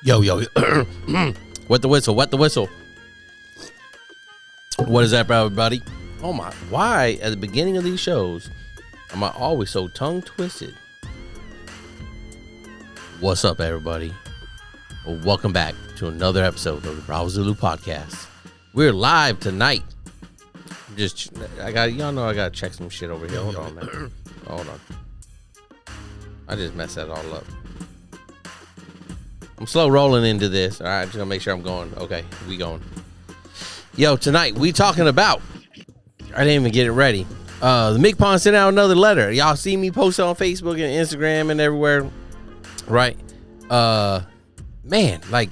Yo. Wet the whistle. What is that, everybody? Oh my, why at the beginning of these shows am I always so tongue twisted? What's up, everybody? Well, welcome back to another episode of the Bravo Zulu podcast. We're live tonight. Y'all know I gotta check some shit over here. Hold on, man. Hold on. I just messed that all up. I'm slow rolling into this. All right, just gonna make sure I'm going. Okay, we going. Yo, tonight we talking about. I didn't even get it ready. The Mick Pond sent out another letter. Y'all see me post it on Facebook and Instagram and everywhere, right? Man, like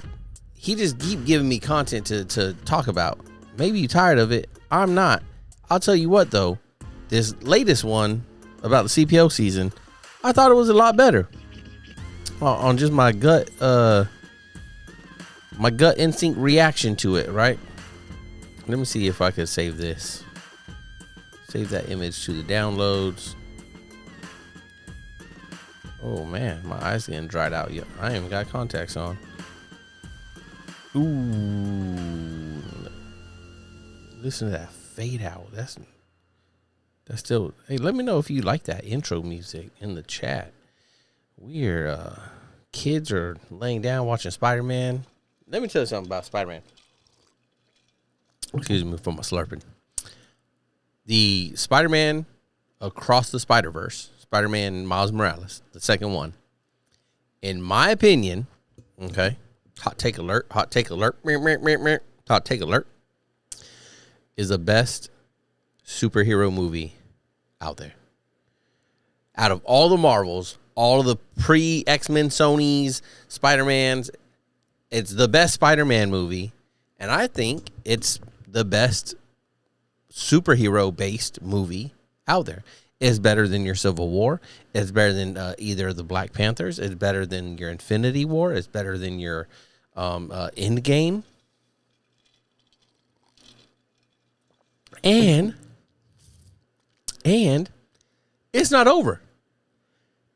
he just keep giving me content to talk about. Maybe you're tired of it. I'm not. I'll tell you what though, this latest one about the CPO season, I thought it was a lot better. On just my gut instinct reaction to it, right? Let me see if I could save this. Save that image to the downloads. Oh man, my eyes getting dried out. Yeah, I ain't even got contacts on. Ooh, listen to that fade out. That's still. Hey, let me know if you like that intro music in the chat. We're kids are laying down watching Spider-Man. Let me tell you something about Spider-Man. Excuse me for my slurping. The Spider-Man Across the Spider-Verse, Spider-Man Miles Morales, the second one, in my opinion, okay, hot take alert, is the best superhero movie out there. Out of all the Marvels, all of the pre-X-Men, Sony's, Spider-Man's, it's the best Spider-Man movie, and I think it's the best superhero-based movie out there. It's better than your Civil War. It's better than either the Black Panthers. It's better than your Infinity War. It's better than your Endgame. And it's not over.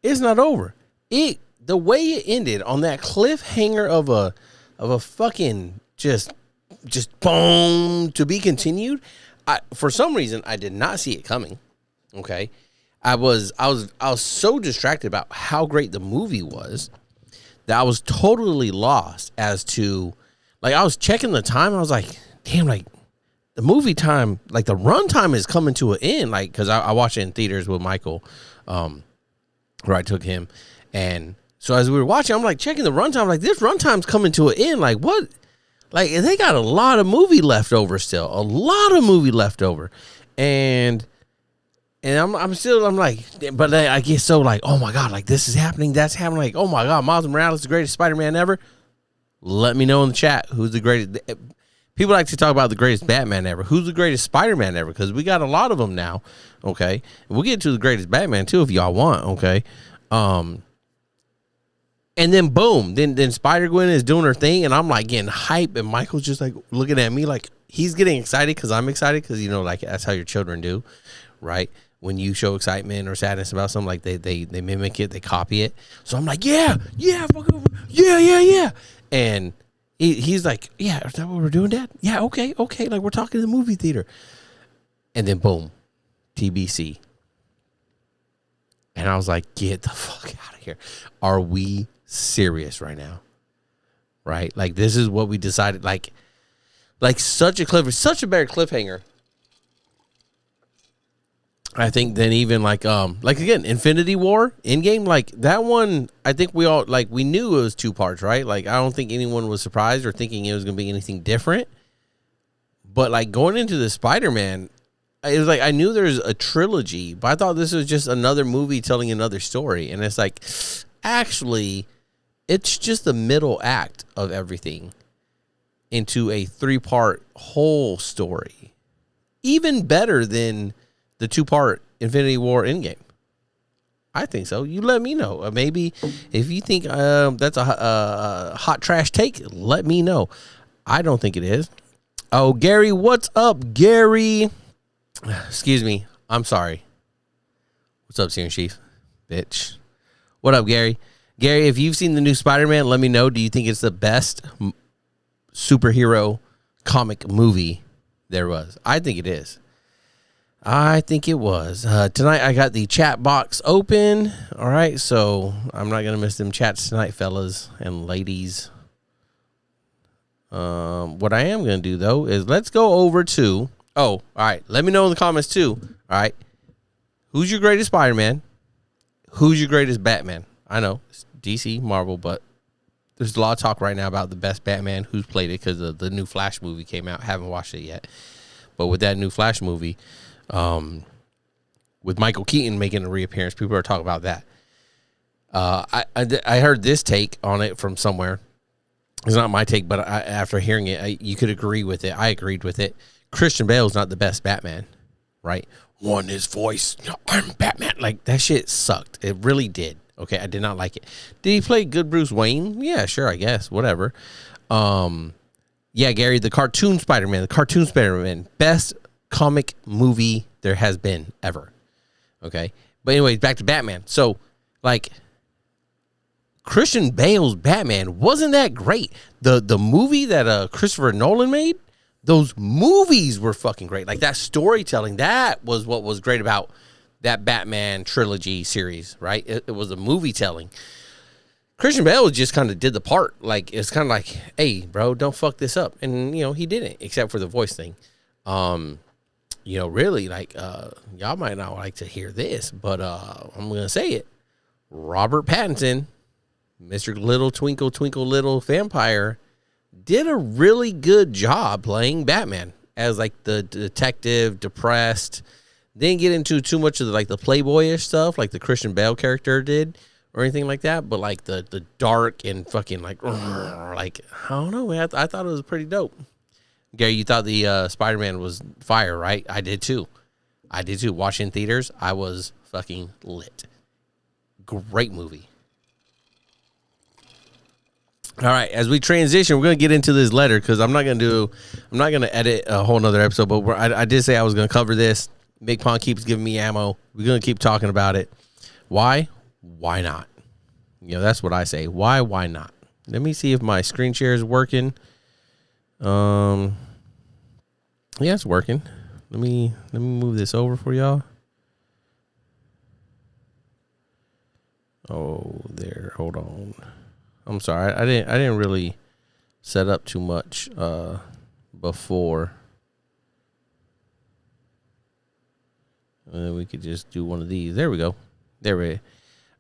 It's not over. The way it ended on that cliffhanger of a fucking just boom to be continued. For some reason I did not see it coming. Okay, I was so distracted about how great the movie was that I was totally lost as to, like, I was checking the time. I was like, damn, like the movie time, like the run time is coming to an end. Like, cause I watched it in theaters with Michael, where I took him. And so as we were watching, I'm like checking the runtime, like this runtime's coming to an end. Like what? Like they got a lot of movie left over still, And I'm like, but I get so like, oh my God, like this is happening. That's happening. Like, oh my God, Miles Morales is the greatest Spider-Man ever. Let me know in the chat who's the greatest. People like to talk about the greatest Batman ever. Who's the greatest Spider-Man ever? Because we got a lot of them now. Okay. We'll get to the greatest Batman too if y'all want. Okay. And then boom, then Spider-Gwen is doing her thing, and I'm like getting hype, and Michael's just like looking at me like he's getting excited because I'm excited, because you know, like that's how your children do, right? When you show excitement or sadness about something, like they mimic it, they copy it. So I'm like, yeah, and he's like, yeah, is that what we're doing, Dad? Yeah, okay, like we're talking in the movie theater, and then boom, TBC. And I was like, get the fuck out of here. Are we serious right now? Right? Like, this is what we decided. Like such a better cliffhanger, I think, than even like again, Infinity War, Endgame. Like that one, I think we all, like, we knew it was two parts, right? Like, I don't think anyone was surprised or thinking it was going to be anything different. But like going into the Spider-Man, it was like I knew there's a trilogy, but I thought this was just another movie telling another story. And it's like, actually, it's just the middle act of everything into a 3-part whole story. Even better than the 2-part Infinity War Endgame. I think so. You let me know. Maybe if you think that's a hot trash take, let me know. I don't think it is. Oh, Gary, what's up, Gary? Excuse me. I'm sorry. What's up, Senior Chief? Bitch. What up, Gary? Gary, if you've seen the new Spider-Man, let me know. Do you think it's the best superhero comic movie there was? I think it is. I think it was. Tonight I got the chat box open. All right, so I'm not going to miss them chats tonight, fellas and ladies. What I am going to do, though, is let's go over to... Oh, all right. Let me know in the comments, too. All right. Who's your greatest Spider-Man? Who's your greatest Batman? I know it's DC, Marvel, but there's a lot of talk right now about the best Batman, who's played it, because the new Flash movie came out. Haven't watched it yet. But with that new Flash movie... with Michael Keaton making a reappearance, people are talking about that. I heard this take on it from somewhere. It's not my take, but after hearing it, you could agree with it. I agreed with it. Christian Bale's not the best Batman, right? Won his voice. I'm Batman. Like, that shit sucked. It really did. Okay, I did not like it. Did he play good Bruce Wayne? Yeah, sure, I guess. Whatever. Yeah, Gary, the cartoon Spider-Man, best comic movie there has been ever. Okay, but anyways, back to Batman. So, like, Christian Bale's Batman wasn't that great. The movie that Christopher Nolan made, those movies were fucking great. Like, that storytelling, that was what was great about that Batman trilogy series, right? It was the movie telling. Christian Bale just kind of did the part. Like, it's kind of like, hey, bro, don't fuck this up. And, he didn't, except for the voice thing. Really, like, y'all might not like to hear this, but I'm going to say it. Robert Pattinson, Mr. Little Twinkle, Twinkle Little Vampire, did a really good job playing Batman as, like, the detective, depressed. Didn't get into too much of the playboyish stuff like the Christian Bale character did or anything like that, but, like, the dark and fucking, like, I don't know, man. I thought it was pretty dope. Gary, you thought the Spider-Man was fire, right? I did too. Watching theaters, I was fucking lit. Great movie. All right, as we transition, we're gonna get into this letter because I'm not gonna edit a whole nother episode, but I did say I was gonna cover this. Big Pond keeps giving me ammo. We're gonna keep talking about it. Why? Why not? That's what I say. Why not? Let me see if my screen share is working. Yeah, it's working. Let me move this over for y'all. Oh, there. Hold on. I'm sorry. I didn't really set up too much before. And then we could just do one of these. There we go. There we go.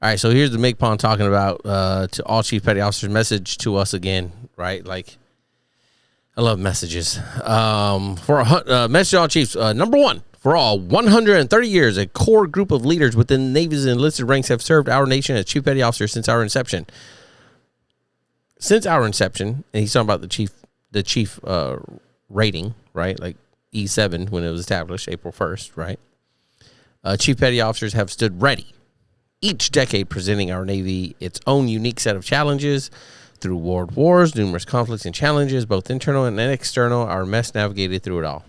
All right, so here's the Make Pond talking about to all Chief Petty Officers message to us again, right? Like, I love messages. For a message to all Chiefs, number one, for all 130 years, a core group of leaders within the Navy's enlisted ranks have served our nation as Chief Petty Officers since our inception. And he's talking about the chief rating, right? Like E7 when it was established, April 1st, right? Chief Petty Officers have stood ready each decade, presenting our Navy its own unique set of challenges. Through world wars, numerous conflicts and challenges, both internal and external, our mess navigated through it all.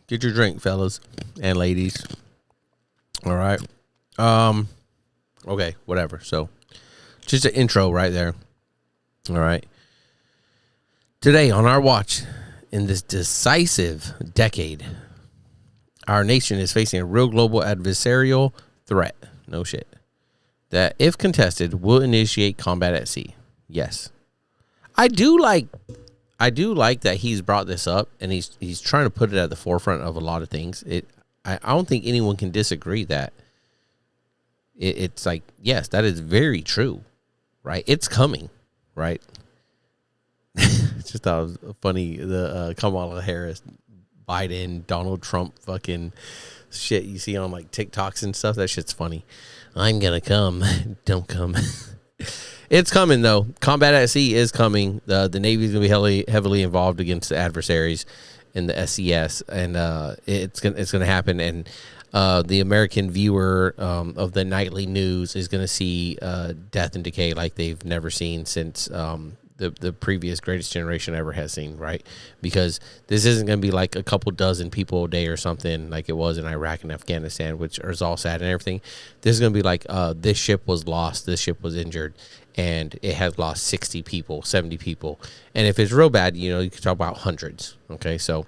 Get your drink, fellas and ladies. All right. Okay, whatever. So, just an intro right there. All right. Today on our watch, in this decisive decade, our nation is facing a real global adversarial threat. No shit. That, if contested, will initiate combat at sea. Yes. I do like that he's brought this up and he's trying to put it at the forefront of a lot of things. I don't think anyone can disagree that it's like, yes, that is very true, right? It's coming, right? Just thought it was funny, the Kamala Harris, Biden, Donald Trump fucking shit you see on like TikToks and stuff. That shit's funny. I'm gonna come. Don't come. It's coming though. Combat at sea is coming. The Navy's gonna be heavily involved against the adversaries in the SCS, and it's gonna happen. And the American viewer of the nightly news is gonna see death and decay like they've never seen since the previous greatest generation ever has seen, right? Because this isn't going to be like a couple dozen people a day or something like it was in Iraq and Afghanistan, which is all sad and everything. This is going to be like this ship was lost, this ship was injured, and it has lost 60 people, 70 people. And if it's real bad, you know, you can talk about hundreds. Okay, so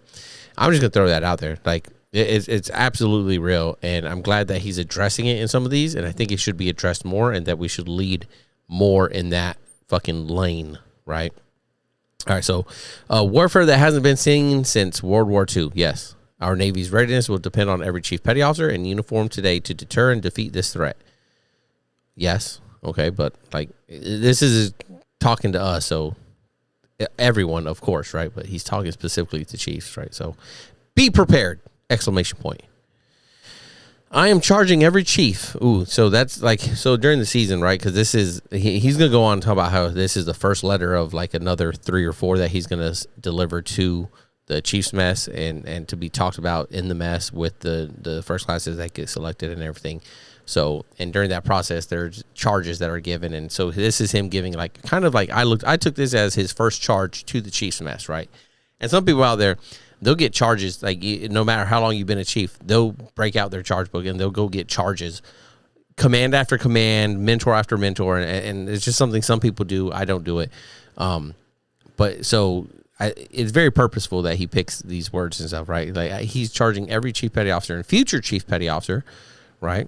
I'm just going to throw that out there. Like, it's absolutely real, and I'm glad that he's addressing it in some of these, and I think it should be addressed more, and that we should lead more in that fucking lane, right? All right, so warfare that hasn't been seen since World War II. Yes, our Navy's readiness will depend on every chief petty officer in uniform today to deter and defeat this threat. Yes, okay, but like this is talking to us, so everyone, of course, right? But he's talking specifically to chiefs, right? So be prepared! Exclamation point. I am charging every chief. Ooh, so that's like, so during the season, right? Because this is, he's going to go on and talk about how this is the first letter of like another 3 or 4 that he's going to deliver to the chief's mess and to be talked about in the mess with the first classes that get selected and everything. So, and during that process, there's charges that are given. And so this is him giving like, kind of like, I took this as his first charge to the chief's mess, right? And some people out there, they'll get charges, like no matter how long you've been a chief, they'll break out their charge book and they'll go get charges, command after command, mentor after mentor, and it's just something some people do. I don't do it, but so it's very purposeful that he picks these words and stuff, right? Like he's charging every chief petty officer and future chief petty officer, right?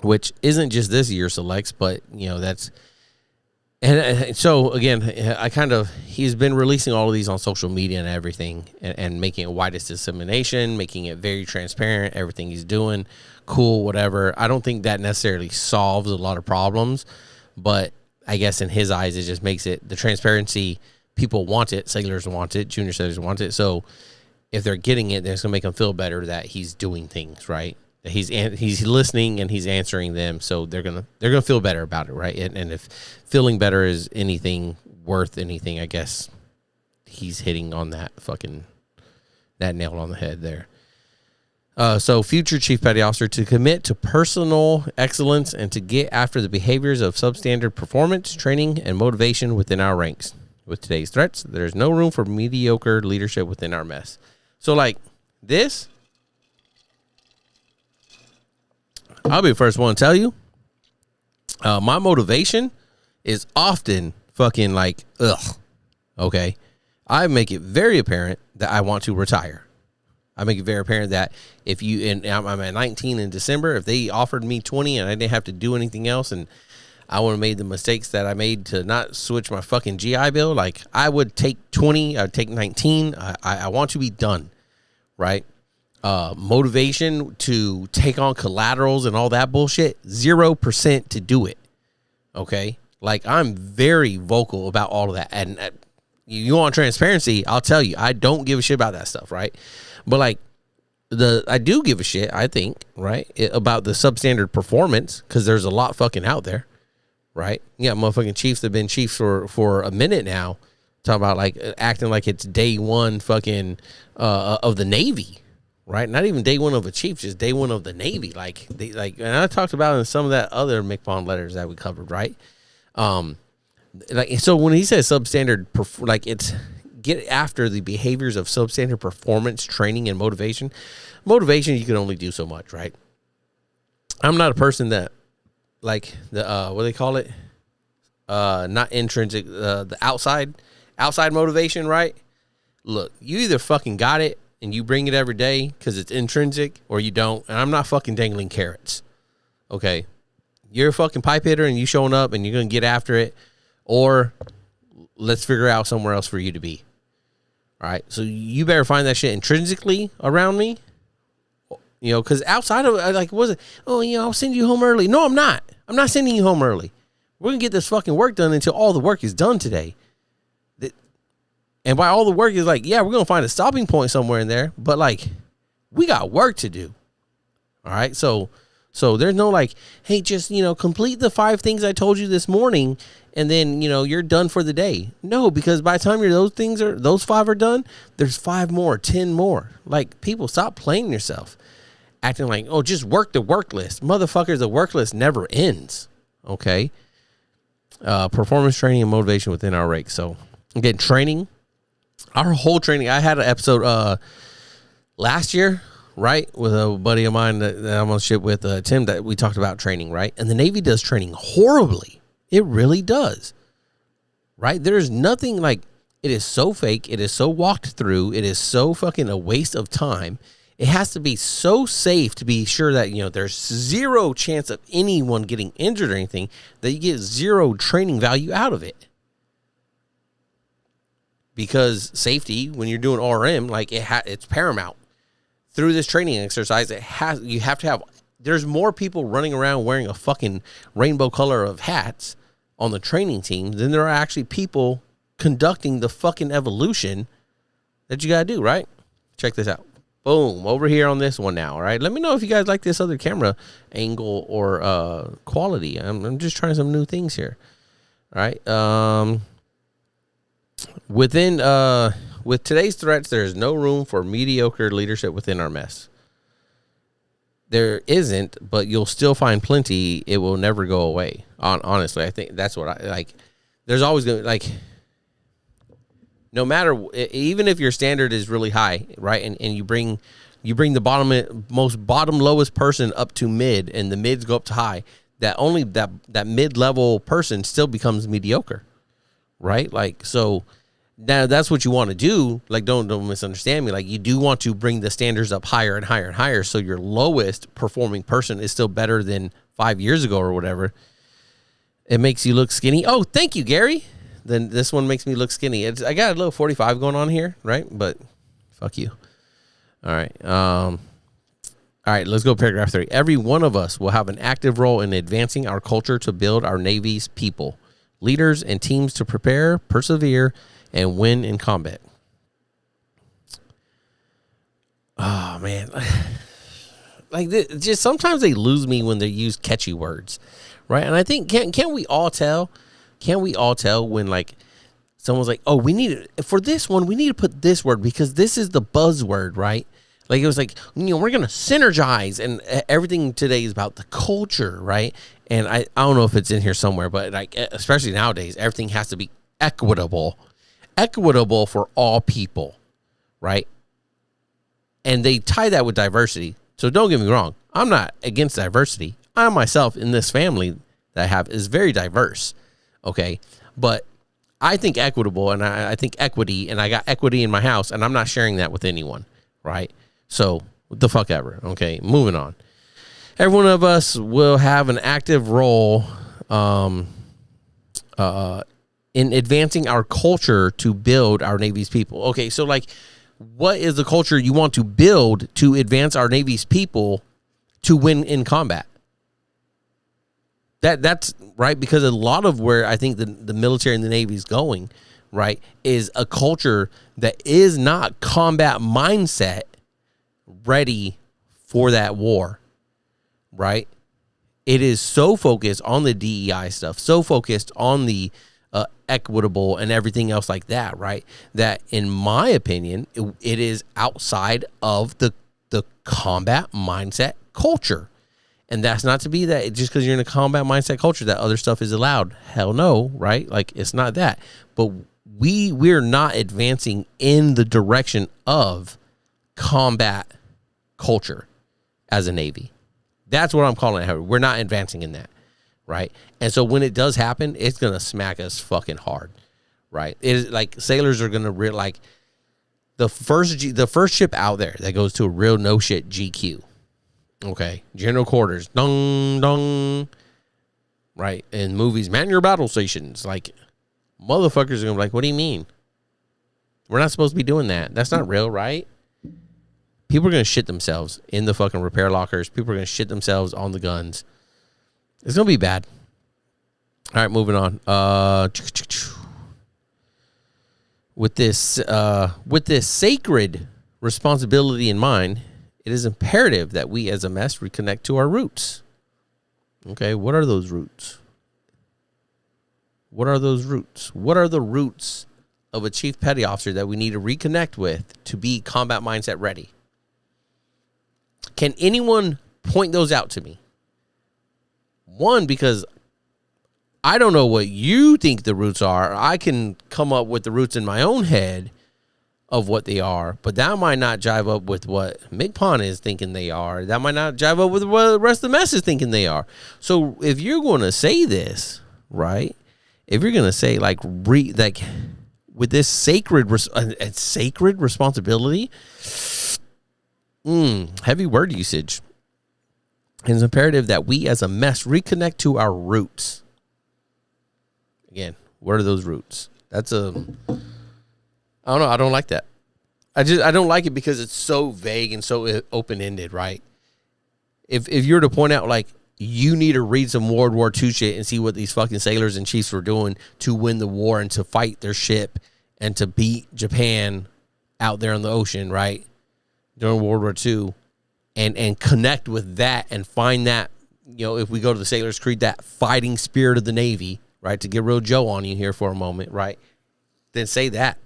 Which isn't just this year selects, but you know that's. And so, again, he's been releasing all of these on social media and everything and making it widest dissemination, making it very transparent, everything he's doing, cool, whatever. I don't think that necessarily solves a lot of problems, but I guess in his eyes, it just makes it, the transparency, people want it, sailors want it, junior sailors want it. So if they're getting it, then it's going to make them feel better that he's doing things, right? He's listening and he's answering them, so they're gonna feel better about it, right? And if feeling better is anything worth anything, I guess he's hitting on that nail on the head there. So future chief petty officer to commit to personal excellence and to get after the behaviors of substandard performance, training, and motivation within our ranks. With today's threats, there's no room for mediocre leadership within our mess. So like this. I'll be the first one to tell you, my motivation is often fucking like, ugh, okay? I make it very apparent that I want to retire. I make it very apparent that if you, and I'm at 19 in December, if they offered me 20 and I didn't have to do anything else and I would have made the mistakes that I made to not switch my fucking GI Bill, like I would take 20, I'd take 19. I want to be done, right? Motivation to take on collaterals and all that bullshit, 0% to do it. Okay. Like I'm very vocal about all of that. And you want transparency, I'll tell you, I don't give a shit about that stuff. Right. But like I do give a shit, I think, right, about the substandard performance. Cause there's a lot fucking out there. Right. Yeah. Motherfucking chiefs have been chiefs for a minute now. Talk about like acting like it's day one fucking, of the Navy. Right, not even day one of a chief, just day one of the Navy. And I talked about in some of that other McBond letters that we covered, right? Like so, when he says substandard, like it's get after the behaviors of substandard performance, training, and motivation. Motivation, you can only do so much, right? I'm not a person that like the what do they call it? Not intrinsic, the outside motivation, right? Look, you either fucking got it and you bring it every day because it's intrinsic, or you don't. And I'm not fucking dangling carrots. Okay. You're a fucking pipe hitter and you showing up and you're going to get after it, or let's figure out somewhere else for you to be. All right. So you better find that shit intrinsically around me, you know, because outside of like, was it? Oh, you know, I'll send you home early. No, I'm not. I'm not sending you home early. We're going to get this fucking work done until all the work is done today. And by all the work is like, yeah, we're going to find a stopping point somewhere in there, but like we got work to do. All right. So there's no like, hey, just, you know, complete the 5 things I told you this morning and then, you know, you're done for the day. No, because by the time those 5 are done, there's 5 more, 10 more. Like people, stop playing yourself, acting like, oh, just work the work list. Motherfuckers, the work list never ends. Okay. performance training and motivation within our ranks. So again, training, our whole training. I had an episode last year, right, with a buddy of mine that I'm on ship with, Tim, that we talked about training, right? And the Navy does training horribly. It really does, right? There's nothing like, it is so fake. It is so walked through. It is so fucking a waste of time. It has to be so safe to be sure that, you know, there's zero chance of anyone getting injured or anything, that you get zero training value out of it. Because safety, when you're doing RM, like it's paramount. Through this training exercise, you have to have, there's more people running around wearing a fucking rainbow color of hats on the training team than there are actually people conducting the fucking evolution that you got to do, right? Check this out. Boom, over here on this one now, all right? Let me know if you guys like this other camera angle or quality. I'm just trying some new things here, all right? With today's threats, there is no room for mediocre leadership within our mess. There isn't, but you'll still find plenty. It will never go away. Honestly, I think that's what I like. There's always going to, like, no matter, even if your standard is really high, right, and you bring the lowest person up to mid, and the mids go up to high, that mid-level person still becomes mediocre, right? Like, so now that's what you want to do. Like, don't misunderstand me. Like, you do want to bring the standards up higher and higher and higher, so your lowest performing person is still better than 5 years ago or whatever. It makes you look skinny. Oh, thank you, Gary. Then this one makes me look skinny. I got a little 45 going on here, right? But fuck you. All right. All right, let's go paragraph 3. Every one of us will have an active role in advancing our culture to build our Navy's people, leaders, and teams to prepare, persevere, and win in combat. Oh, man. Like, just sometimes they lose me when they use catchy words, right? And I think, can't we all tell? Can't we all tell when, like, someone's like, oh, we need to, for this one, we need to put this word because this is the buzzword, right? Like, it was like, you know, we're going to synergize, and everything today is about the culture, right? And I don't know if it's in here somewhere, but, like, especially nowadays, everything has to be equitable for all people, right? And they tie that with diversity. So don't get me wrong. I'm not against diversity. I myself in this family that I have is very diverse. Okay. But I think equitable, and I think equity, and I got equity in my house, and I'm not sharing that with anyone. Right. So what the fuck ever. Okay. Moving on. Every one of us will have an active role, in advancing our culture to build our Navy's people. Okay. So, like, what is the culture you want to build to advance our Navy's people to win in combat? That's right, because a lot of where I think the military and the Navy is going, right, is a culture that is not combat mindset ready for that war, right? It is so focused on the DEI stuff, so focused on the equitable and everything else like that, right? That, in my opinion, it is outside of the combat mindset culture. And that's not to be that just because you're in a combat mindset culture that other stuff is allowed. Hell no, right? Like, it's not that. But we're not advancing in the direction of combat culture as a Navy. That's what I'm calling it. We're not advancing in that, right? And so when it does happen, it's going to smack us fucking hard, right? It is like sailors are going to like the first ship out there that goes to a real no shit GQ. Okay, general quarters, dong, dong, right? In movies, man your battle stations. Like, motherfuckers are gonna be like, what do you mean? We're not supposed to be doing that. That's not real, right? People are gonna shit themselves in the fucking repair lockers. People are gonna shit themselves on the guns. It's gonna be bad. All right, moving on. With this sacred responsibility in mind, it is imperative that we as a mess reconnect to our roots. Okay, what are those roots? What are those roots? What are the roots of a chief petty officer that we need to reconnect with to be combat mindset ready? Can anyone point those out to me? One, because I don't know what you think the roots are. I can come up with the roots in my own head of what they are, but that might not jive up with what MCPON is thinking they are. That might not jive up with what the rest of the mess is thinking they are. So if you're going to say this, right? If you're going to say like with this sacred responsibility, heavy word usage. It's imperative that we as a mess reconnect to our roots. Again, what are those roots? I don't know. I don't like that. I don't like it because it's so vague and so open-ended, right? If you're to point out, like, you need to read some World War II shit and see what these fucking sailors and chiefs were doing to win the war and to fight their ship and to beat Japan out there in the ocean, right? During World War II, and connect with that and find that, if we go to the Sailor's Creed, that fighting spirit of the Navy, right? To get real Joe on you here for a moment, right? Then say that.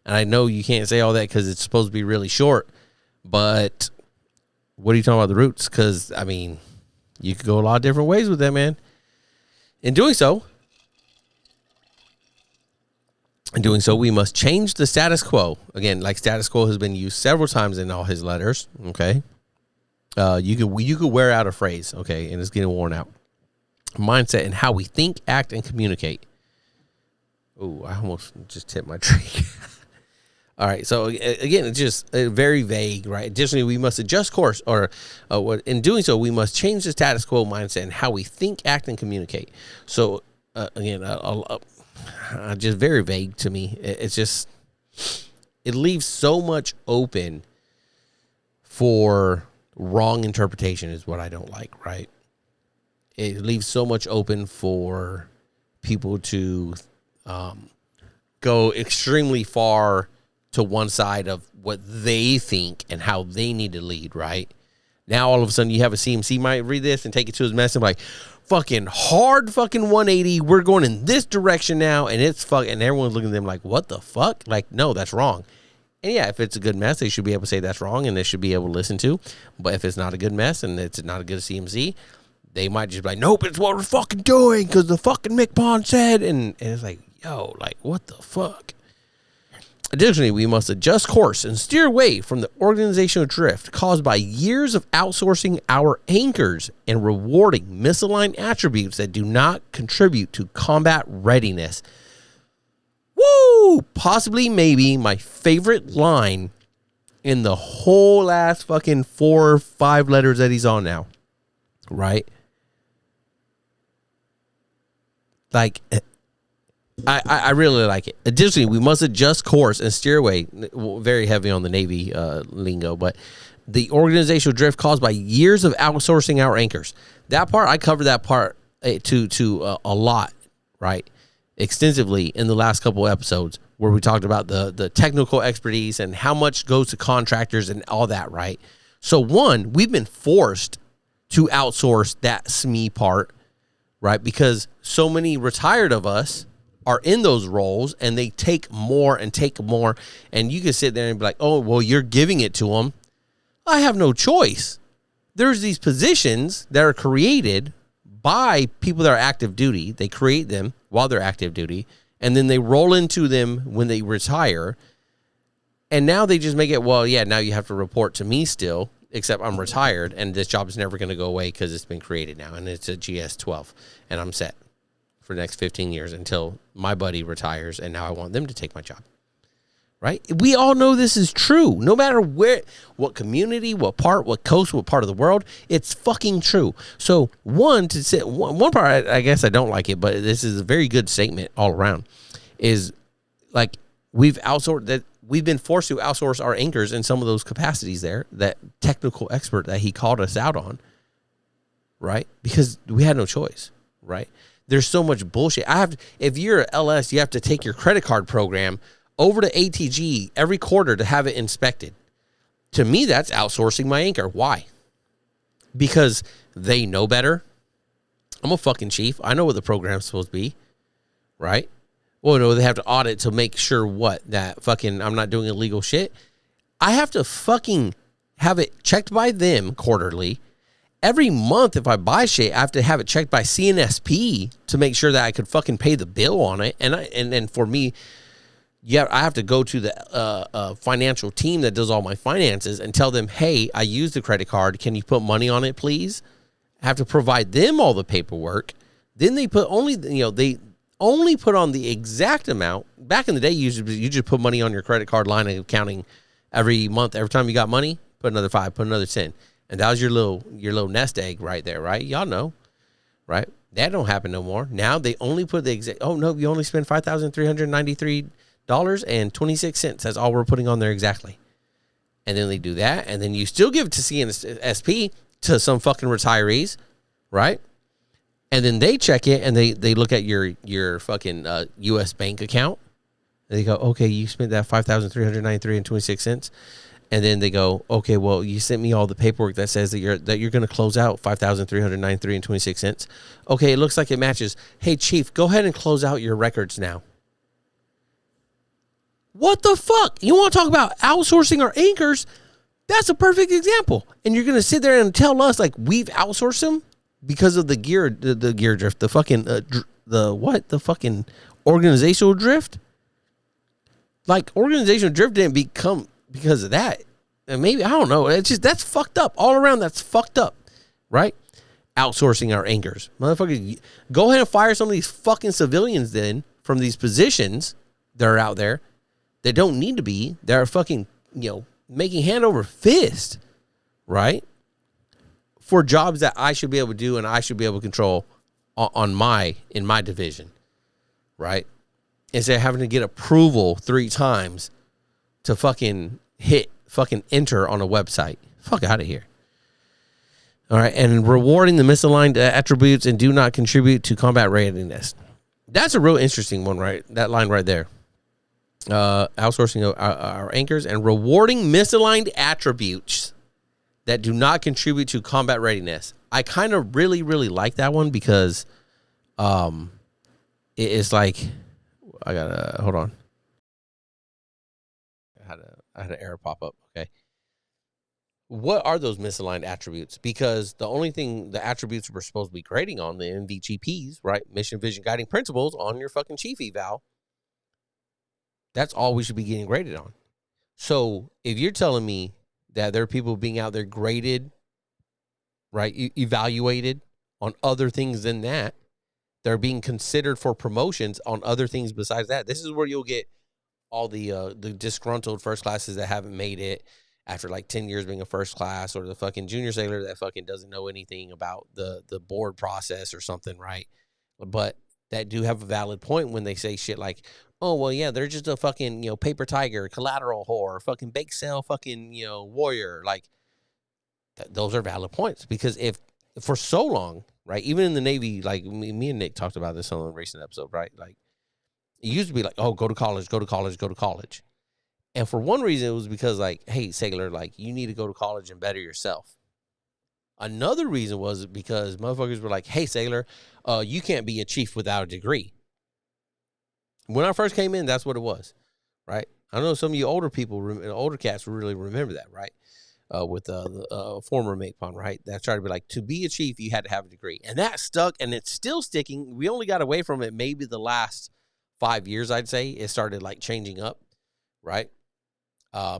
And I know you can't say all that because it's supposed to be really short, but what are you talking about the roots? Because, I mean, you could go a lot of different ways with that, man. In doing so, we must change the status quo. Again, like status quo has been used several times in all his letters, okay? You could wear out a phrase, okay, and it's getting worn out. Mindset and how we think, act, and communicate. Oh, I almost just tipped my tree. All right, so again, it's just very vague, right? Additionally, we must adjust course, or in doing so, we must change the status quo mindset and how we think, act, and communicate. So again, just very vague to me. It leaves so much open for wrong interpretation is what I don't like, right? It leaves so much open for people to go extremely far to one side of what they think and how they need to lead, right? Now, all of a sudden, you have a CMC might read this and take it to his mess and be like, fucking hard fucking 180. We're going in this direction now, and it's and everyone's looking at them like, what the fuck? Like, no, that's wrong. And yeah, if it's a good mess, they should be able to say that's wrong, and they should be able to listen to. But if it's not a good mess and it's not a good CMC, they might just be like, nope, it's what we're fucking doing because the fucking MCPON said. And it's like, yo, like, what the fuck? Additionally, we must adjust course and steer away from the organizational drift caused by years of outsourcing our anchors and rewarding misaligned attributes that do not contribute to combat readiness. Woo! Possibly, maybe my favorite line in the whole last fucking 4 or 5 letters that he's on now. Right? Like, I really like it. Additionally, we must adjust course and steer away. Very heavy on the Navy lingo, but the organizational drift caused by years of outsourcing our anchors. That part, I covered that part to a lot, right? Extensively in the last couple of episodes where we talked about the technical expertise and how much goes to contractors and all that, right? So one, we've been forced to outsource that SME part, right? Because so many retired of us are in those roles and they take more and take more. And you can sit there and be like, oh, well, you're giving it to them. I have no choice. There's these positions that are created by people that are active duty. They create them while they're active duty, and then they roll into them when they retire. And now they just make it, well, yeah, now you have to report to me still, except I'm retired, and this job is never going to go away because it's been created now, and it's a GS-12, and I'm set for the next 15 years until my buddy retires, and now I want them to take my job. Right? We all know this is true. No matter what community, what part, what coast, what part of the world, it's fucking true. So one part, I guess I don't like it, but this is a very good statement all around, is like we've been forced to outsource our anchors in some of those capacities there, that technical expert that he called us out on, right? Because we had no choice, right? There's so much bullshit. If you're an LS, you have to take your credit card program over to ATG every quarter to have it inspected. To me, that's outsourcing my anchor. Why? Because they know better. I'm a fucking chief. I know what the program's supposed to be, right? Well, no, they have to audit to make sure that fucking I'm not doing illegal shit. I have to fucking have it checked by them quarterly, every month if I buy shit, I have to have it checked by CNSP to make sure that I could fucking pay the bill on it. And for me, yeah, I have to go to the financial team that does all my finances and tell them, hey, I used the credit card. Can you put money on it, please? I have to provide them all the paperwork. Then they put they only put on the exact amount. Back in the day, you just put money on your credit card line of accounting every month. Every time you got money, put another 5, put another 10. And that was your little nest egg right there, right? Y'all know, right? That don't happen no more. Now they only put the exact, oh, no, you only spend $5,393.26. That's all we're putting on there exactly. And then they do that. And then you still give it to CNSP to some fucking retirees, right? And then they check it and they look at your fucking U.S. bank account. And they go, okay, you spent that $5,393.26. And then they go, okay, well, you sent me all the paperwork that says that you're going to close out $5,393.26. Okay, it looks like it matches. Hey, Chief, go ahead and close out your records now. What the fuck? You want to talk about outsourcing our anchors? That's a perfect example. And you're going to sit there and tell us like we've outsourced them because of the gear drift, the fucking the fucking organizational drift. Like organizational drift didn't become because of that. And maybe, I don't know. It's just, that's fucked up. All around, that's fucked up. Right? Outsourcing our anchors. Motherfuckers, go ahead and fire some of these fucking civilians then from these positions that are out there that don't need to be. That are fucking, making hand over fist. Right? For jobs that I should be able to do and I should be able to control in my division. Right? Instead of having to get approval 3 times to fucking hit fucking enter on a website. Fuck out of here. All right. And rewarding the misaligned attributes and do not contribute to combat readiness. That's a real interesting one, right? That line right there. Outsourcing our anchors and rewarding misaligned attributes that do not contribute to combat readiness. I kind of really, really like that one because it's like, I gotta, hold on. I had an error pop up. Okay. What are those misaligned attributes? Because the attributes we're supposed to be grading on the MVGPs, right? Mission, vision, guiding principles on your fucking chief eval. That's all we should be getting graded on. So if you're telling me that there are people being out there graded, right? Evaluated on other things than that, they're being considered for promotions on other things besides that. This is where you'll get all the disgruntled first classes that haven't made it after like 10 years being a first class, or the fucking junior sailor that fucking doesn't know anything about the board process or something, right? But that do have a valid point when they say shit like, oh, well, yeah, they're just a fucking, paper tiger, collateral whore, fucking bake sale, fucking, warrior. Like, those are valid points because if for so long, right, even in the Navy, like me and Nick talked about this on a recent episode, right? Like, it used to be like, oh, go to college, go to college, go to college. And for one reason, it was because like, hey, sailor, like you need to go to college and better yourself. Another reason was because motherfuckers were like, hey, sailor, you can't be a chief without a degree. When I first came in, that's what it was, right? I know some of you older people, older cats really remember that, right? With the former MCPON, right? That tried to be like, to be a chief, you had to have a degree. And that stuck, and it's still sticking. We only got away from it maybe the last 5 years, I'd say. It started like changing up, right?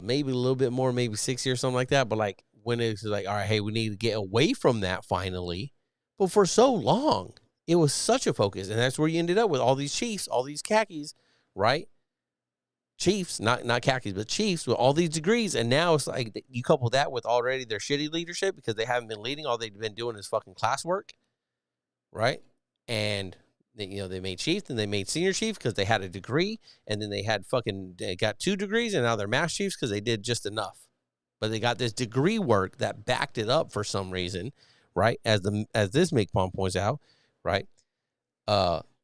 Maybe a little bit more, maybe 6 years, something like that. But like when it's like, all right, hey, we need to get away from that finally. But for so long, it was such a focus. And that's where you ended up with all these chiefs, all these khakis, right? Chiefs, not khakis, but chiefs with all these degrees. And now it's like you couple that with already their shitty leadership because they haven't been leading. All they've been doing is fucking classwork, right? And they made chief, and they made senior chief because they had a degree, and then they got 2 degrees, and now they're master chiefs because they did just enough. But they got this degree work that backed it up for some reason, right? As this MCPON points out, right?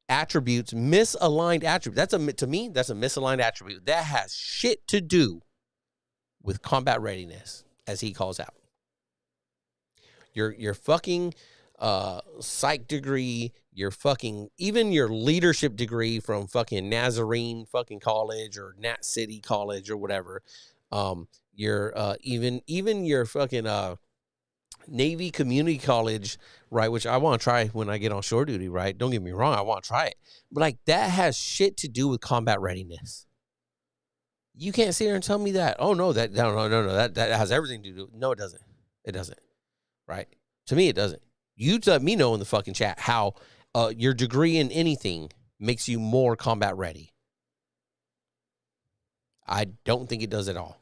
Attributes, misaligned attributes. To me, that's a misaligned attribute. That has shit to do with combat readiness, as he calls out. Your fucking psych degree, even your leadership degree from fucking Nazarene fucking college or Nat City College or whatever. Even your fucking Navy Community College, right? Which I want to try when I get on shore duty, right? Don't get me wrong, I want to try it, but like that has shit to do with combat readiness. You can't sit here and tell me that. Oh no, no. That has everything to do. No, it doesn't. It doesn't. Right? To me, it doesn't. You let me know in the fucking chat how your degree in anything makes you more combat ready. I don't think it does at all.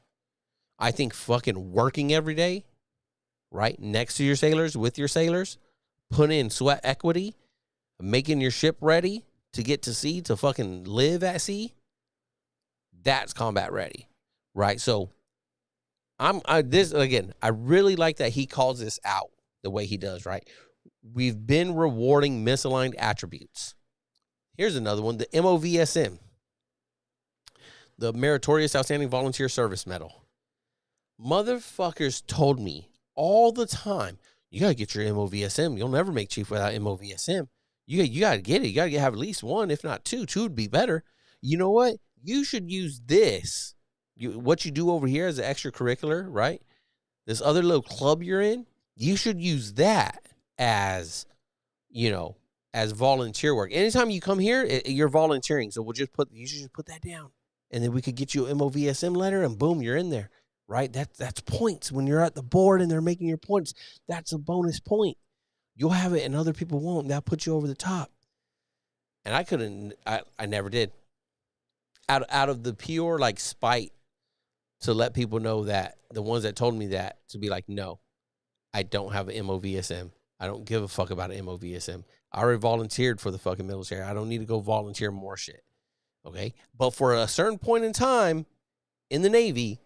I think fucking working every day, right, next to your sailors, with your sailors, put in sweat equity, making your ship ready to get to sea, to fucking live at sea, that's combat ready, right? So I really like that he calls this out the way he does, right? We've been rewarding misaligned attributes. Here's another one, the MOVSM, the Meritorious Outstanding Volunteer Service Medal. Motherfuckers told me all the time, you got to get your MOVSM. You'll never make chief without MOVSM. You got to get it. You got to have at least one, if not two. Two would be better. You know what? You should use this. What you do over here as an extracurricular, right? This other little club you're in, you should use that as, as volunteer work. Anytime you come here, you're volunteering. So you should just put that down. And then we could get you an MOVSM letter and boom, you're in there, right? That's points. When you're at the board and they're making your points, that's a bonus point. You'll have it and other people won't. And that'll put you over the top. And I never did. Out of the pure like spite to let people know, that the ones that told me that, to be like, no, I don't have an MOVSM. I don't give a fuck about an MOVSM. I already volunteered for the fucking military. I don't need to go volunteer more shit. Okay. But for a certain point in time in the Navy,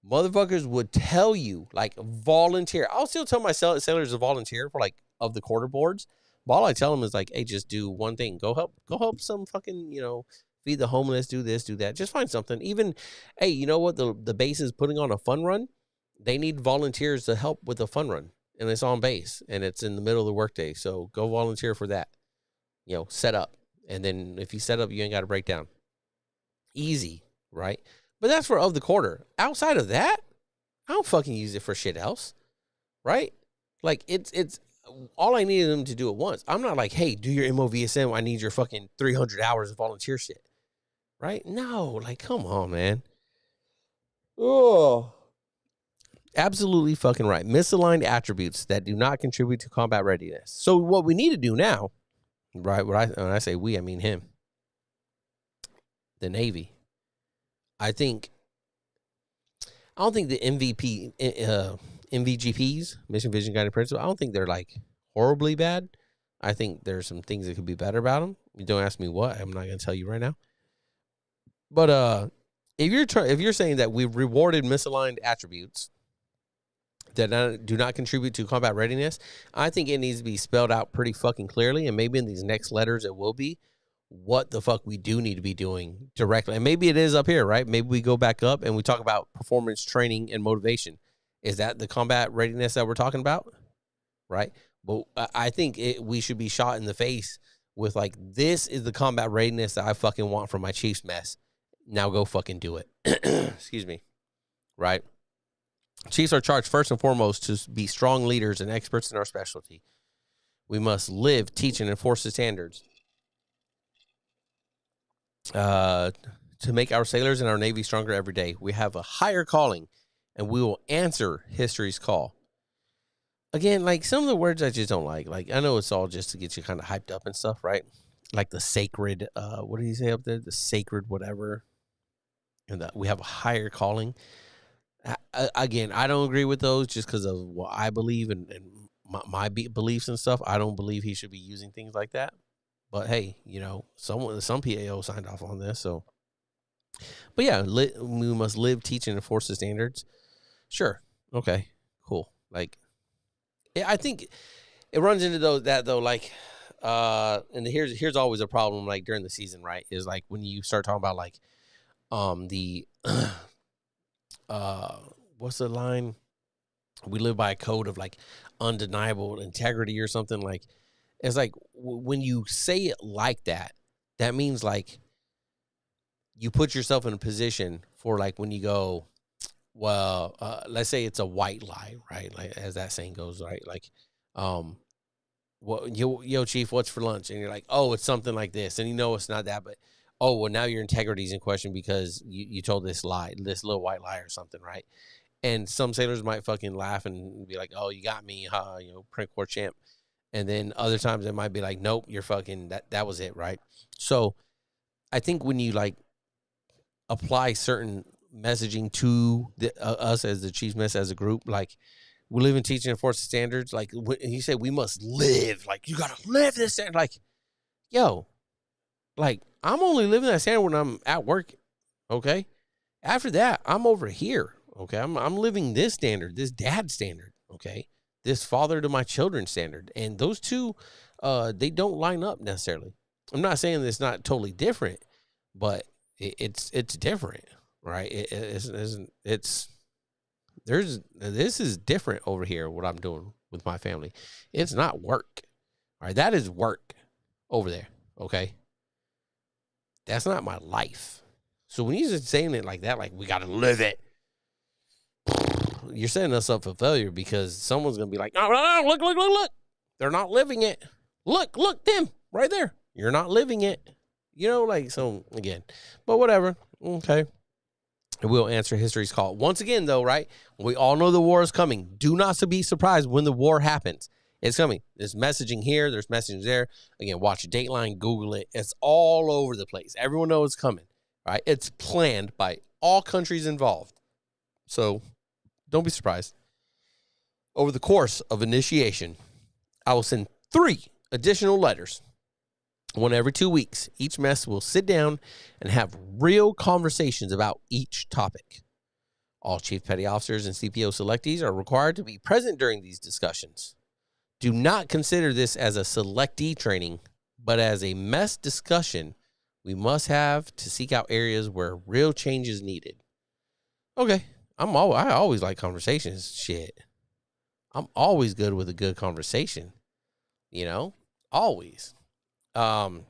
motherfuckers would tell you, like, volunteer. I'll still tell my sailors to volunteer for like of the quarter boards. But all I tell them is like, hey, just do one thing. Go help some fucking, feed the homeless, do this, do that. Just find something. Even, hey, you know what? The base is putting on a fun run. They need volunteers to help with the fun run. And it's on base. And it's in the middle of the workday. So go volunteer for that. Set up. And then if you set up, you ain't got to break down. Easy, right? But that's for of the quarter. Outside of that, I don't fucking use it for shit else, right? Like, it's all I needed them to do at once. I'm not like, hey, do your MOVSM. I need your fucking 300 hours of volunteer shit. Right? No, like, come on, man. Oh, absolutely fucking right. Misaligned attributes that do not contribute to combat readiness. So what we need to do now, right? When I say we, I mean him. The Navy. I don't think the MVGPs, Mission Vision Guided Principle, I don't think they're like horribly bad. I think there's some things that could be better about them. You don't ask me what, I'm not going to tell you right now. But if you're saying that we've rewarded misaligned attributes that do not contribute to combat readiness, I think it needs to be spelled out pretty fucking clearly, and maybe in these next letters it will be what the fuck we do need to be doing directly. And maybe it is up here, right? Maybe we go back up and we talk about performance training and motivation. Is that the combat readiness that we're talking about? Right? But I think we should be shot in the face with like, this is the combat readiness that I fucking want from my chief's mess. Now go fucking do it. Excuse me. Right? Chiefs are charged first and foremost to be strong leaders and experts in our specialty. We must live, teach, and enforce the standards to make our sailors and our Navy stronger every day. We have a higher calling, and we will answer history's call. Again, like, some of the words I just don't like. Like, I know it's all just to get you kind of hyped up and stuff, right? Like the sacred, what did he say up there? The sacred whatever. And that we have a higher calling. Again, I don't agree with those just because of what I believe and my beliefs and stuff. I don't believe he should be using things like that. But hey, some PAO signed off on this, so. But yeah, we must live, teach, and enforce the standards. Sure, okay, cool. Like, I think it runs into that though. Like, and here's always a problem. Like during the season, right? Is like when you start talking about like, the, what's the line? We live by a code of like undeniable integrity or something. Like, it's like when you say it like that, that means like you put yourself in a position for like when you go, well, let's say it's a white lie, right? Like as that saying goes, right? Like, um, what yo chief, what's for lunch? And you're like, oh, it's something like this, and you know it's not that, but oh well, now your integrity's in question because you told this lie, this little white lie or something, right? And some sailors might fucking laugh and be like, oh, you got me, huh? You know, Prince Court champ. And then other times it might be like, nope, you're fucking that was it, right? So I think when you like apply certain messaging to us as the Chiefs Mess as a group, like we live in teaching and enforcement standards. Like he said, we must live. Like you gotta live this standard. Like, yo, like I'm only living that standard when I'm at work. Okay, after that, I'm over here. Okay, I'm living this standard, this dad standard. Okay, this father to my children standard, and those two, they don't line up necessarily. I'm not saying it's not totally different, but it's different, right? It's there's this is different over here. What I'm doing with my family, it's not work. All right, that is work over there. Okay, that's not my life. So when he's saying it like that, like we got to live it, you're setting us up for failure because someone's gonna be like, no, look, they're not living it. Look, them right there. You're not living it. You know, like so again, but whatever. Okay. We'll answer history's call. Once again, though, right? We all know the war is coming. Do not be surprised when the war happens. It's coming. There's messaging here. There's messaging there. Again, watch Dateline. Google it. It's all over the place. Everyone knows it's coming, right? It's planned by all countries involved. So don't be surprised. Over the course of initiation, I will send 3 additional letters. One every 2 weeks. Each mess will sit down and have real conversations about each topic. All Chief Petty Officers and CPO selectees are required to be present during these discussions. Do not consider this as a selectee training, but as a mess discussion we must have to seek out areas where real change is needed. Okay, I always like conversations. Shit, I'm always good with a good conversation. You know, always. But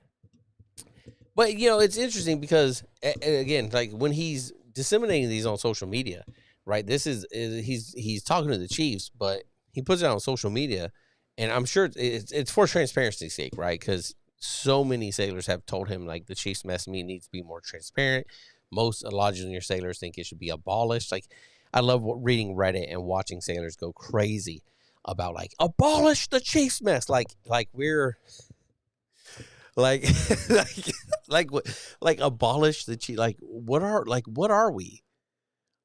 you know, it's interesting because again, like when he's disseminating these on social media, right? This is he's talking to the Chiefs, but he puts it on social media, and I'm sure it's for transparency's sake, right? Because so many sailors have told him like the Chiefs mess meeting needs to be more transparent. A lot of junior sailors think it should be abolished. Like I love reading Reddit and watching sailors go crazy about like abolish the Chiefs mess. Like we're like like abolish the Chiefs. Like what are we?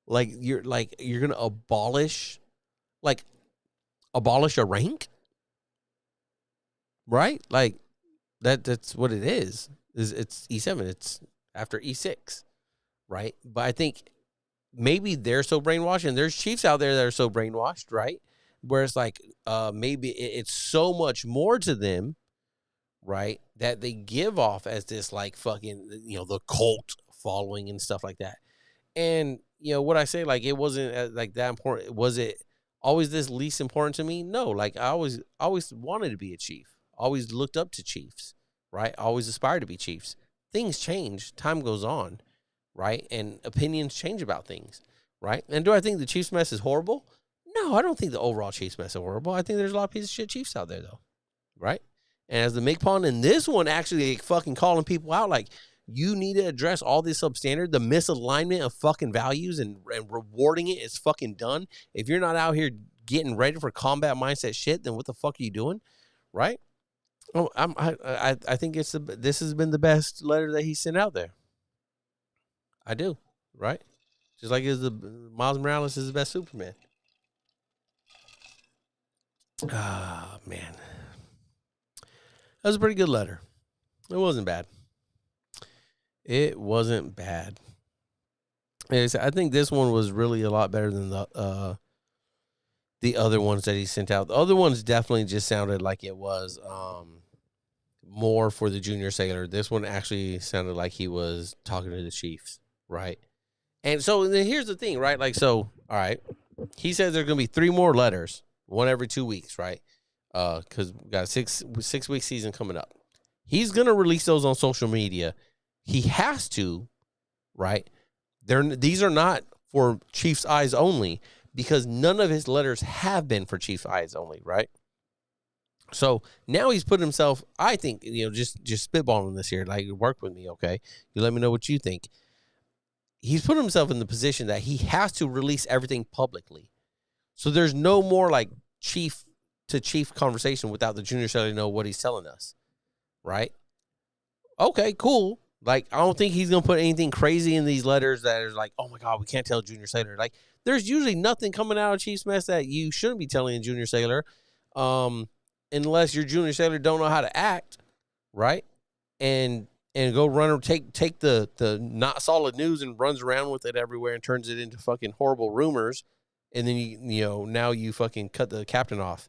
Like you're gonna abolish a rank, right? Like that's what it is. It's E7. It's after E6, right? But I think maybe they're so brainwashed, and there's Chiefs out there that are so brainwashed, right? Where it's like maybe it's so much more to them, right? That they give off as this like fucking, you know, the cult following and stuff like that. And you know what I say, like it wasn't like that important. Was it always this least important to me? No, like I always wanted to be a chief. Always looked up to chiefs, right? Always aspired to be chiefs. Things change, time goes on, right? And opinions change about things, right? And do I think the Chiefs mess is horrible? No, I don't think the overall Chiefs mess is horrible. I think there's a lot of piece of shit Chiefs out there though, right? And as the MCPON in this one actually fucking calling people out, like you need to address all this substandard, the misalignment of fucking values and rewarding it is fucking done. If you're not out here getting ready for combat mindset shit, then what the fuck are you doing, right? Oh, I think this has been the best letter that he sent out there. I do, right? Just like Miles Morales is the best Superman. Ah, man. That was a pretty good letter. It wasn't bad. It wasn't bad. I think this one was really a lot better than the other ones that he sent out. The other ones definitely just sounded like it was more for the junior sailor. This one actually sounded like he was talking to the Chiefs, right? And so then here's the thing, right? Like, so, all right. He says there's going to be 3 more letters, one every 2 weeks, right? Because we got a 6-week season coming up. He's going to release those on social media. He has to, right? These are not for Chiefs eyes only, because none of his letters have been for Chiefs eyes only, right? So now he's put himself, I think, just spitballing this here, like, work with me, okay? You let me know what you think. He's put himself in the position that he has to release everything publicly. So there's no more like chief to chief conversation without the junior sailor know what he's telling us, right? Okay, cool. Like, I don't think he's going to put anything crazy in these letters that is like, oh my God, we can't tell junior sailor. Like, there's usually nothing coming out of Chiefs mess that you shouldn't be telling a junior sailor, unless your junior sailor don't know how to act, right? And go run or take the not solid news and runs around with it everywhere and turns it into fucking horrible rumors. And then, now you fucking cut the captain off.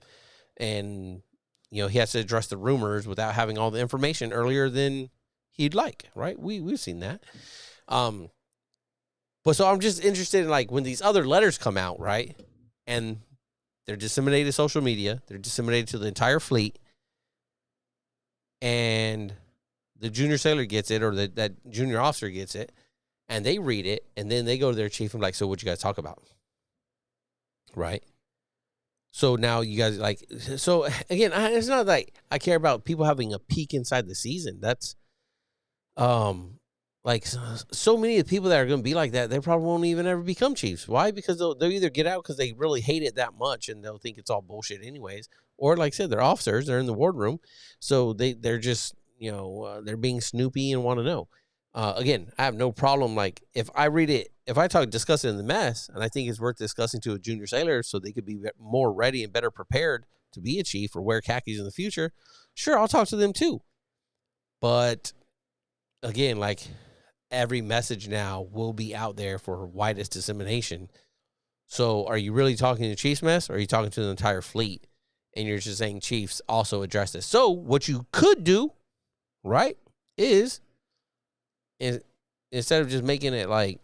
And, he has to address the rumors without having all the information earlier than he'd like, right? We've seen that. But so I'm just interested in, like, when these other letters come out, right? And they're disseminated to social media. They're disseminated to the entire fleet. And the junior sailor gets it, or that junior officer gets it, and they read it, and then they go to their chief and like, so what you guys talk about? Right? So now you guys, like, so again, it's not like I care about people having a peek inside the season. That's, like, so many of the people that are going to be like that, they probably won't even ever become chiefs. Why? Because they'll either get out because they really hate it that much and they'll think it's all bullshit anyways. Or, like I said, they're officers, they're in the wardroom. So they're just, they're being snoopy and want to know. Again, I have no problem. Like, if I read it, if I discuss it in the mess, and I think it's worth discussing to a junior sailor so they could be more ready and better prepared to be a chief or wear khakis in the future, sure, I'll talk to them too. But again, like, every message now will be out there for widest dissemination. So are you really talking to Chiefs mess, or are you talking to the entire fleet? And you're just saying Chiefs also address this. So what you could do, right, is instead of just making it like,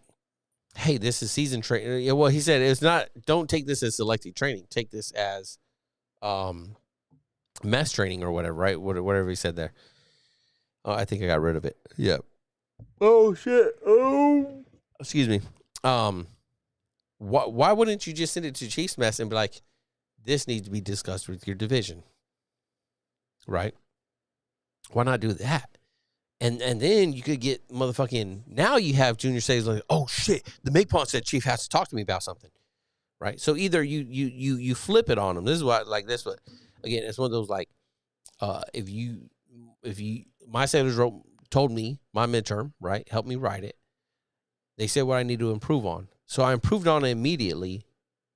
hey, this is season training. Well, he said it's not, don't take this as selective training. Take this as mess training or whatever, right? Whatever he said there. Oh, I think I got rid of it. Yeah. Oh, shit. Oh. Excuse me. Why wouldn't you just send it to Chiefs mess and be like, this needs to be discussed with your division? Right? Why not do that? And then you could get motherfucking, now you have junior sailors like, oh shit, the MCPON said Chief has to talk to me about something. Right? So either you flip it on them. This is what, like this, but again, it's one of those, like, if you my sailors told me my midterm, right? Helped me write it. They said what I need to improve on. So I improved on it immediately.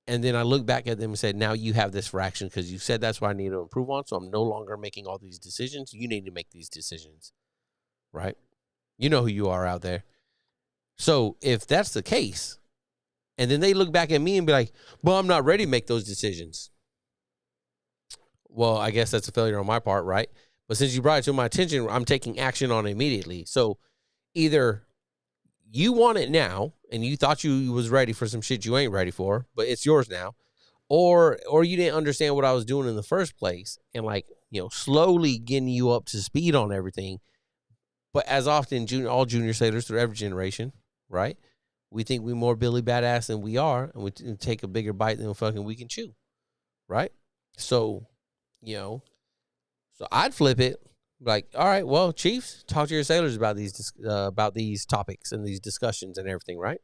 And then I looked back at them and said, now you have this for action because you said that's what I need to improve on. So I'm no longer making all these decisions. You need to make these decisions. Right? You know who you are out there. So if that's the case, and then they look back at me and be like, well, I'm not ready to make those decisions. Well, I guess that's a failure on my part, right? But since you brought it to my attention, I'm taking action on it immediately. So either you want it now and you thought you was ready for some shit you ain't ready for, but it's yours now, or you didn't understand what I was doing in the first place and, like, slowly getting you up to speed on everything. But as often, all junior sailors through every generation, right? We think we're more Billy Badass than we are, and we take a bigger bite than fucking we can chew, right? So, so I'd flip it, like, all right, well, Chiefs, talk to your sailors about these topics and these discussions and everything, right?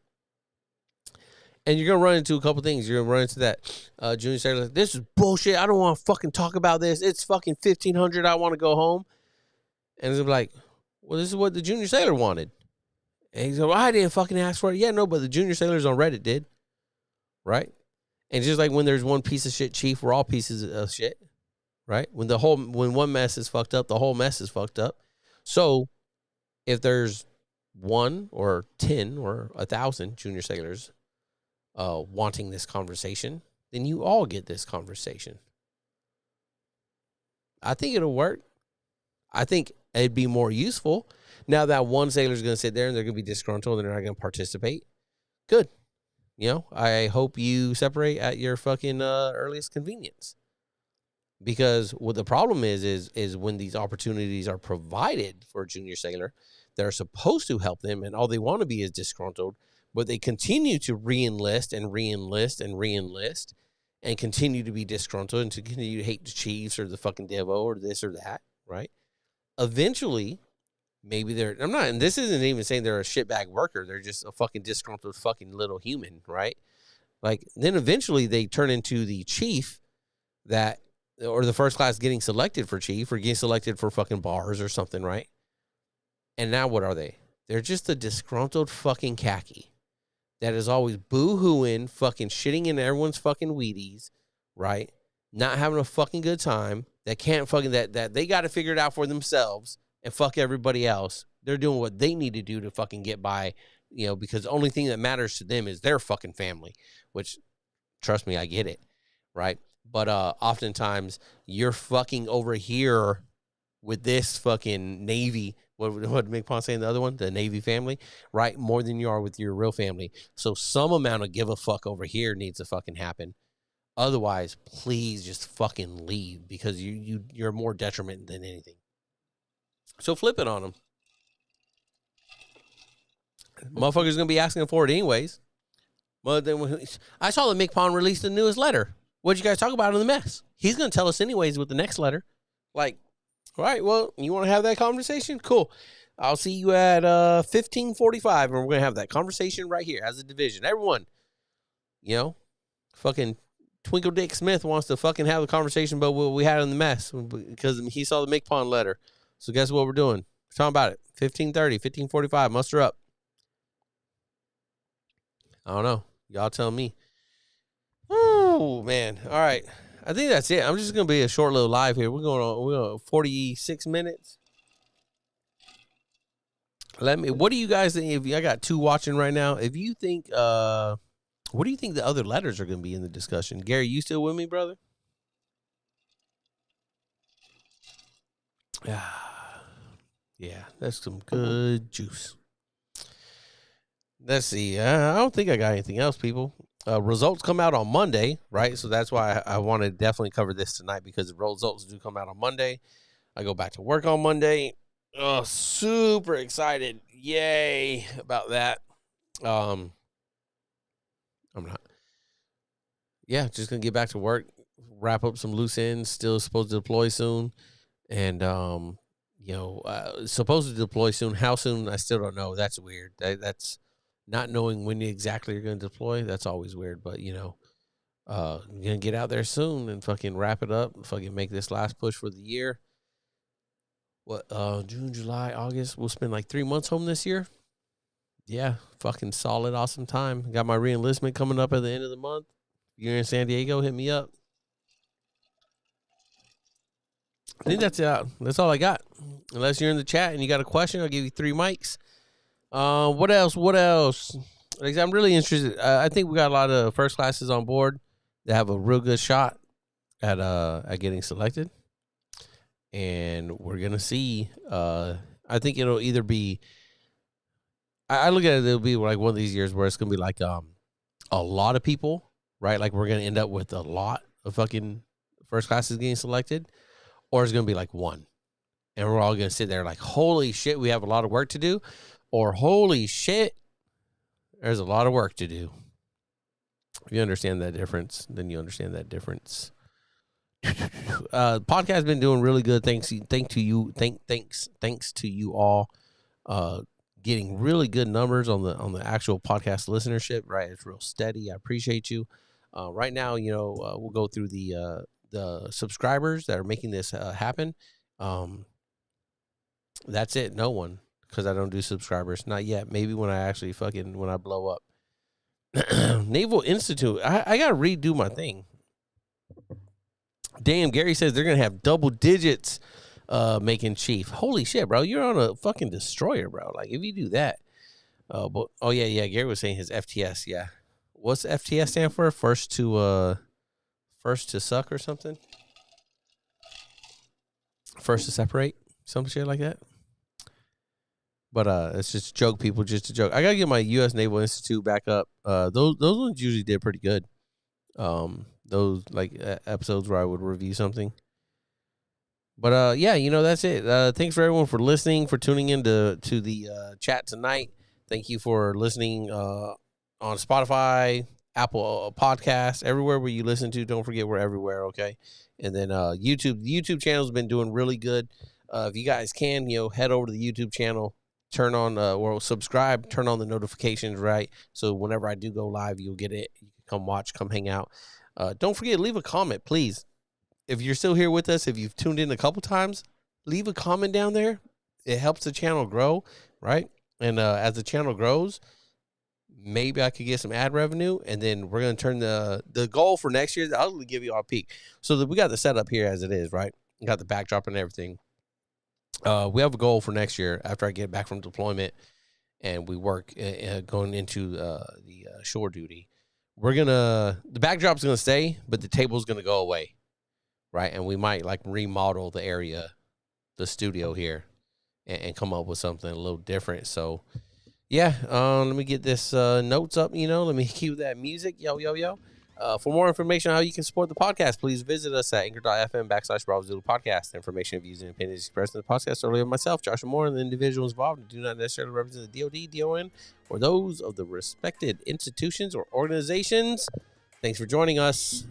And you're gonna run into a couple things. You're gonna run into that junior sailor. This is bullshit. I don't want to fucking talk about this. It's fucking 1500. I want to go home. And it's like, well, this is what the junior sailor wanted. And he's like, well, I didn't fucking ask for it. Yeah, no, but the junior sailors on Reddit did. Right? And just like when there's one piece of shit chief, we're all pieces of shit. Right? When one mess is fucked up, the whole mess is fucked up. So if there's 1 or 10 or 1,000 junior sailors wanting this conversation, then you all get this conversation. I think it'll work. I think it'd be more useful. Now that one sailor's going to sit there and they're going to be disgruntled and they're not going to participate. Good. I hope you separate at your fucking earliest convenience. Because what the problem is when these opportunities are provided for a junior sailor, they're supposed to help them and all they want to be is disgruntled. but they continue to re-enlist and re-enlist and re-enlist and continue to be disgruntled and to continue to hate the Chiefs or the fucking Devo or this or that, right? Eventually, maybe I'm not, and this isn't even saying they're a shitbag worker. They're just a fucking disgruntled fucking little human, right? Like, then eventually they turn into the chief that, or the first class getting selected for chief or getting selected for fucking bars or something, right? And now what are they? They're just a disgruntled fucking khaki that is always boo-hooing, fucking shitting in everyone's fucking Wheaties, right? Not having a fucking good time. That can't fucking, that they got to figure it out for themselves and fuck everybody else. They're doing what they need to do to fucking get by, you know, because the only thing that matters to them is their fucking family, which, trust me, I get it, right? But oftentimes you're fucking over here with this fucking Navy. What did McPawn say in the other one? The Navy family, right? More than you are with your real family. So some amount of give a fuck over here needs to fucking happen. Otherwise, please just fucking leave because you're more detriment than anything. So flip it on them. Motherfuckers gonna be asking for it anyways. Well, then I saw that McPawn released the newest letter. What'd you guys talk about in the mess? He's gonna tell us anyways with the next letter. Like, all right, well, you want to have that conversation? Cool. I'll see you at 15:45, and we're gonna have that conversation right here as a division. Everyone, you know, fucking Twinkle Dick Smith wants to fucking have the conversation about what we had in the mess because he saw the McPawn letter. So guess what we're doing? We're talking about it. 15:30, 15:45. Muster up. I don't know. Y'all tell me. Oh man. All right. I think that's it. I'm just gonna be a short little live here. We're going 46 minutes. What do you guys think? If I got 2 watching right now, if you think what do you think the other letters are gonna be in the discussion? Gary, you still with me, brother? Yeah, that's some good juice. Let's see. I don't think I got anything else, people. Results come out on Monday, right? So that's why I want to definitely cover this tonight because the results do come out on Monday. I go back to work on Monday. Oh, super excited. Yay about that. I'm not. Yeah, just going to get back to work, wrap up some loose ends, still supposed to deploy soon. And, supposed to deploy soon. How soon? I still don't know. That's weird. That's not knowing when exactly you're going to deploy. That's always weird. But, you're going to get out there soon and fucking wrap it up and fucking make this last push for the year. What, June, July, August? We'll spend like 3 months home this year. Yeah, fucking solid, awesome time. Got my re-enlistment coming up at the end of the month. If you're in San Diego, hit me up. I think that's it. That's all I got. Unless you're in the chat and you got a question, I'll give you 3 mics. What else? Like, I'm really interested. I think we got a lot of first classes on board that have a real good shot at getting selected. And we're gonna see. I think it'll either be. I look at it. It'll be like one of these years where it's gonna be like a lot of people, right? Like we're gonna end up with a lot of fucking first classes getting selected, or it's gonna be like one, and we're all gonna sit there like, holy shit, we have a lot of work to do, or holy shit, there's a lot of work to do. If you understand that difference, then you understand that difference. Podcast has been doing really good. Thanks to you all. Getting really good numbers on the actual podcast listenership. Right, it's real steady. I appreciate you. Right now, we'll go through the subscribers that are making this happen. That's it. No one, because I don't do subscribers. Not yet. Maybe when I actually when I blow up. Naval Institute. I gotta redo my thing. Damn, Gary says they're gonna have double digits making chief. Holy shit, bro. You're on a fucking destroyer, bro. Like if you do that. Yeah, Gary was saying his FTS, yeah. What's FTS stand for? First to suck or something? First to separate? Some shit like that. But it's just a joke, people, just a joke. I gotta get my U.S. Naval Institute back up. Those ones usually did pretty good. Those like episodes where I would review something. But yeah, that's it. Thanks for everyone for listening, for tuning in to the chat tonight. Thank you for listening on Spotify, Apple Podcasts, everywhere where you listen to. Don't forget we're everywhere, okay? And then YouTube. The YouTube channel's been doing really good. If you guys can, head over to the YouTube channel, turn on or subscribe, turn on the notifications, right? So whenever I do go live, you'll get it. You can come watch, come hang out. Don't forget, leave a comment, please. If you're still here with us, if you've tuned in a couple times, leave a comment down there. It helps the channel grow, right? And as the channel grows, maybe I could get some ad revenue, and then we're going to turn the goal for next year. I'll give you our peak. So that we got the setup here as it is, right? We got the backdrop and everything. We have a goal for next year after I get back from deployment and we work going into the shore duty. The backdrop's going to stay, but the table's going to go away, right? And we might like remodel the area, the studio here, and come up with something a little different. So, yeah, let me get this notes up, let me cue that music. Yo, yo, yo. For more information on how you can support the podcast, please visit us at anchor.fm/Bravo Zulu Podcast. Information of views and opinions expressed in the podcast are of myself, Joshua Moore, and the individuals involved and do not necessarily represent the DOD, DON, or those of the respected institutions or organizations. Thanks for joining us.